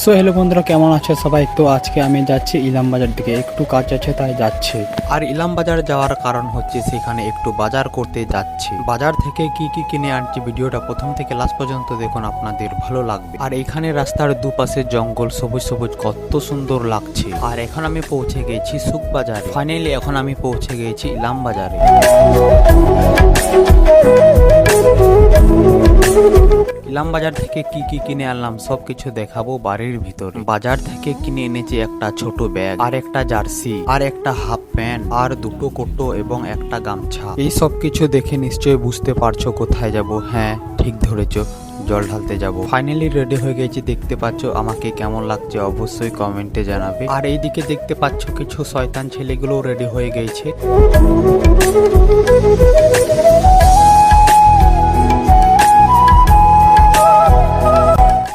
So hello বন্ধুরা, কেমন আছো সবাই? তো আজকে আমি যাচ্ছি ইলাম বাজার দিকে, একটু কাজ আছে তাই যাচ্ছি। আর ইলাম বাজার যাওয়ার কারণ হচ্ছে সেখানে একটু বাজার করতে যাচ্ছি। বাজার থেকে কি কি কিনে আনছি ভিডিওটা প্রথম থেকে লাস্ট পর্যন্ত দেখুন, আপনাদের ভালো লাগবে। আর এখানে রাস্তার দুপাশে জঙ্গল, সবুজ সবুজ, কত সুন্দর লাগছে। আর এখন আমি পৌঁছে গেছি সুক বাজারে। ফাইনালি এখন আমি পৌঁছে গেছি ইলাম বাজারে। ইলাম বাজার থেকে কি কি কিনে আনলাম সবকিছু দেখাবো বাড়ির ভিতরে। বাজার থেকে কিনে এনেছি একটা ছোট ব্যাগ, আর একটা জার্সি, আর একটা হাফ প্যান্ট, আর দুটো কোটো এবং একটা গামছা। এই সব কিছু দেখে নিশ্চয়ই বুঝতে পারছো কোথায় যাব। হ্যাঁ, ঠিক ধরেছো, জল ঢালতে যাব। ফাইনালি রেডি হয়ে গেছি, দেখতে পাচ্ছ। আমাকে কেমন লাগছে অবশ্যই কমেন্টে জানাবে। আর এইদিকে দেখতে পাচ্ছ কিছু শয়তান ছেলেগুলো রেডি হয়ে গেছে।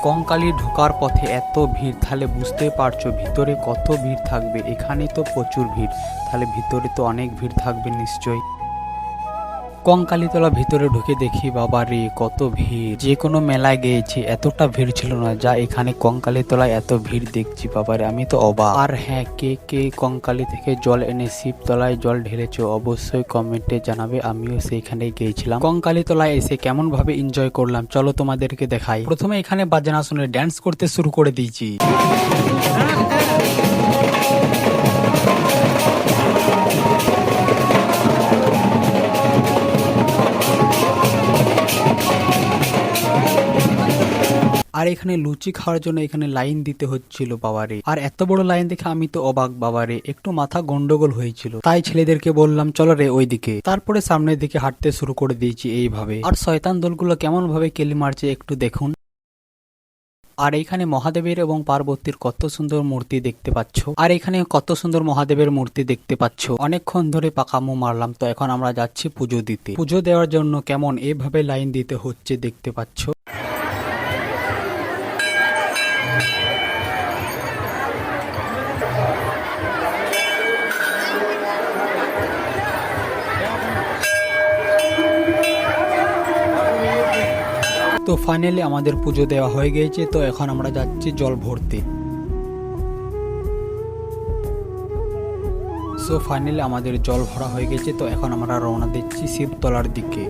কঙ্কালি ঢোকার পথে এত ভিড়, তাহলে বুঝতে পারছো ভিতরে কত ভিড় থাকবে। এখানে তো প্রচুর ভিড়, তাহলে ভিতরে তো অনেক ভিড় থাকবে নিশ্চয়ই। কঙ্কালীতলা ভিতরে ঢুকে দেখি, বাবা রে কত ভিড়। যে কোনো মেলায় গিয়েছি এতটা ভিড় ছিল না যা এখানে কঙ্কালীতলায় এত ভিড় দেখছি। বাবারে আমি তো অবাক। আর হ্যাঁ, কে কে কঙ্কালী থেকে জল এনে শিবতলায় জল ঢেলেছো অবশ্যই কমেন্টে জানাবে। আমিও সেইখানে গিয়েছিলাম। কঙ্কালীতলায় এসে কেমন ভাবে এনজয় করলাম চলো তোমাদেরকে দেখাই। প্রথমে এখানে বাজনা শুনে ড্যান্স করতে শুরু করে দিয়েছি। আর এখানে লুচি খাওয়ার জন্য এখানে লাইন দিতে হচ্ছিল বাবারে। আর এত বড় লাইন দেখে আমি তো অবাক বাবারে, একটু মাথা গন্ডগোল হয়েছিল। তাই ছেলেদেরকে বললাম চলো রে ওইদিকে। তারপরে সামনের দিকে হাঁটতে শুরু করে দিয়েছি এইভাবে। আর শয়তান দলগুলো কেমন ভাবে কেলি মারছে একটু দেখুন। আর এখানে মহাদেবের এবং পার্বতীর কত সুন্দর মূর্তি দেখতে পাচ্ছ। আর এখানে কত সুন্দর মহাদেবের মূর্তি দেখতে পাচ্ছ। অনেকক্ষণ ধরে পাকামো মারলাম, তো এখন আমরা যাচ্ছি পুজো দিতে। পুজো দেওয়ার জন্য কেমন এভাবে লাইন দিতে হচ্ছে দেখতে পাচ্ছ। তো ফাইনালি আমাদের পুজো দেওয়া হয়ে গিয়েছে, তো এখন আমরা যাচ্ছি জল ভরতে। সো ফাইনালি আমাদের জল ভরা হয়ে গেছে, তো এখন আমরা রওনা দিচ্ছি শিবতলার দিকে।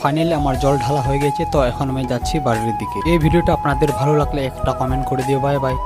ফাইনালি আমার জল ঢালা হয়ে গেছে, তো এখন আমি যাচ্ছি বাড়ির দিকে। এই ভিডিওটা আপনাদের ভালো লাগলে একটা কমেন্ট করে দিও। Bye bye.